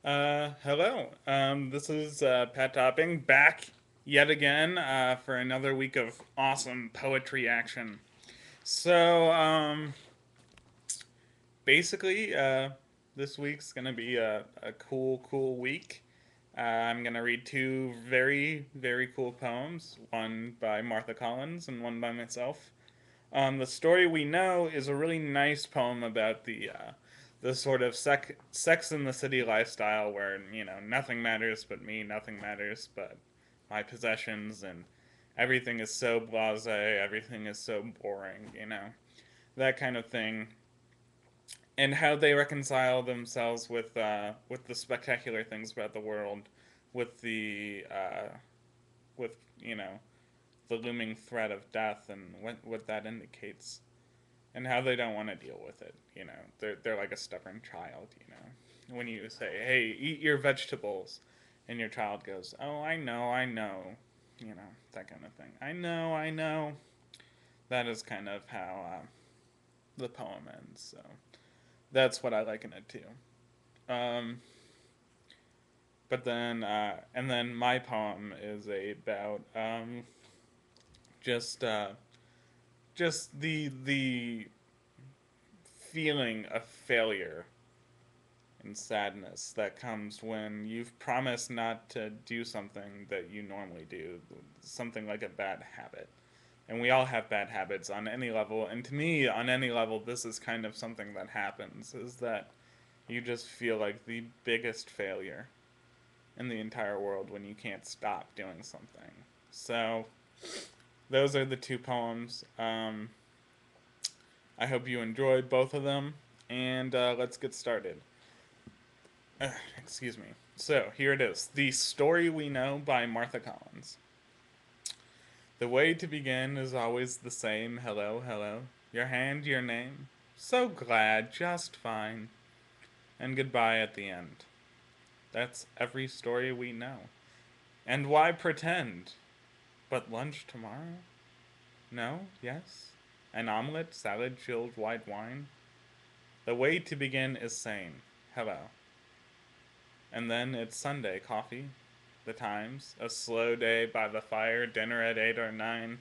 Hello. This is Pat Topping back yet again for another week of awesome poetry action. So, basically, this week's gonna be a cool week. I'm gonna read two very cool poems, one by Martha Collins and one by myself. The story we know is a really nice poem about the sort of sex in the city lifestyle where nothing matters but me, nothing matters but my possessions, and everything is so blasé, everything is so boring, that kind of thing, and how they reconcile themselves with the spectacular things about the world, with with the looming threat of death and what that indicates and how they don't want to deal with it. They're like a stubborn child. When you say, "Hey, eat your vegetables," and your child goes, "Oh, I know," that kind of thing. I know. That is kind of how the poem ends. So that's what I liken it to. Um, but then, and then my poem is about just just the feeling of failure and sadness that comes when you've promised not to do something that you normally do, something like a bad habit. And we all have bad habits on any level. And to me, on any level, this is kind of something that happens is that you just feel like the biggest failure in the entire world when you can't stop doing something. So, those are the two poems. I hope you enjoyed both of them, and let's get started. Excuse me. So here it is The Story We Know by Martha Collins. The way to begin is always the same. Hello, hello. Your hand, your name. So glad, just fine. And goodbye at the end. That's every story we know. And why pretend? But lunch tomorrow? No? Yes? An omelette, salad, chilled white wine? The way to begin is sane. Hello. And then it's Sunday coffee, the Times, a slow day by the fire, dinner at 8 or 9,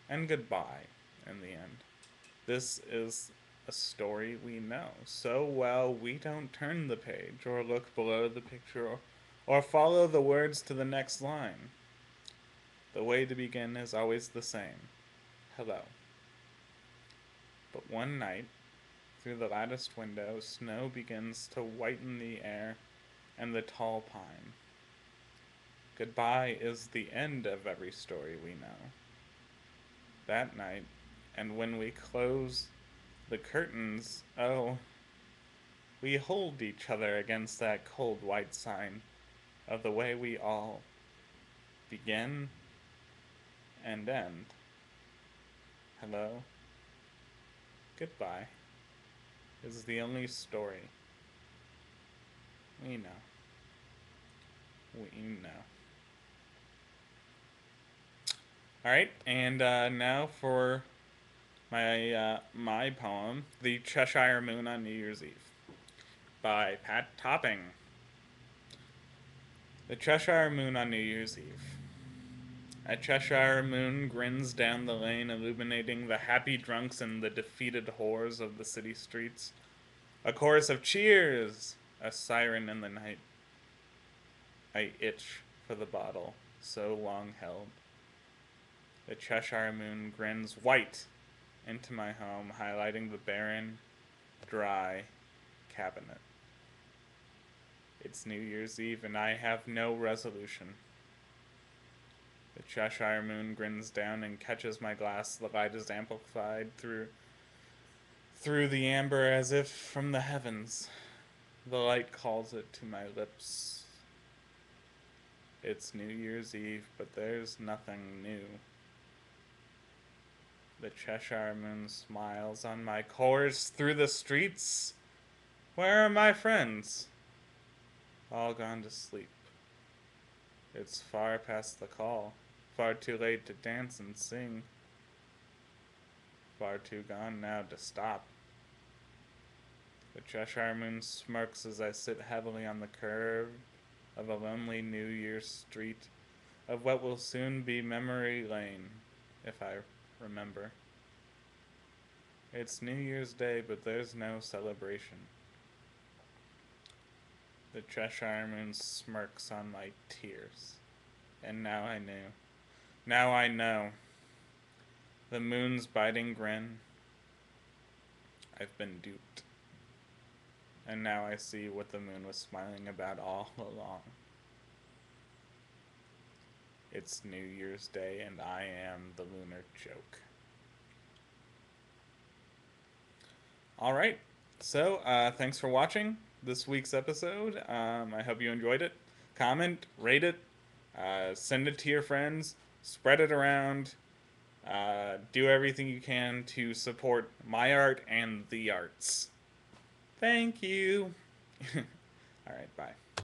and goodbye in the end. This is a story we know so well we don't turn the page or look below the picture or follow the words to the next line. The way to begin is always the same. Hello. But one night, through the latticed window, snow begins to whiten the air and the tall pine. Goodbye is the end of every story we know. That night, and when we close the curtains, oh, we hold each other against that cold white sign of the way we all begin and end. Hello, goodbye is the only story we know. We know. All right, and now for my poem, "The Cheshire Moon on New Year's Eve" by Pat Topping. The Cheshire Moon on New Year's Eve. A Cheshire moon grins down the lane, illuminating the happy drunks and the defeated whores of the city streets. A chorus of cheers! A siren in the night. I itch for the bottle, so long held. The Cheshire moon grins white into my home, highlighting the barren, dry cabinet. It's New Year's Eve, and I have no resolution. The Cheshire moon grins down and catches my glass. The light is amplified through the amber as if from the heavens. The light calls it to my lips. It's New Year's Eve, but there's nothing new. The Cheshire moon smiles on my course through the streets. Where are my friends? All gone to sleep. It's far past the call, far too late to dance and sing, far too gone now to stop. The Cheshire moon smirks as I sit heavily on the curve of a lonely New Year's street of what will soon be Memory Lane, if I remember. It's New Year's Day, but there's no celebration. The Cheshire moon smirks on my tears. And now I knew. Now I know. The moon's biting grin. I've been duped. And now I see what the moon was smiling about all along. It's New Year's Day, and I am the lunar joke. Alright, so thanks for watching this week's episode. I hope you enjoyed it. Comment, rate it, send it to your friends, spread it around. Do everything you can to support my art and the arts. Thank you. Alright, bye.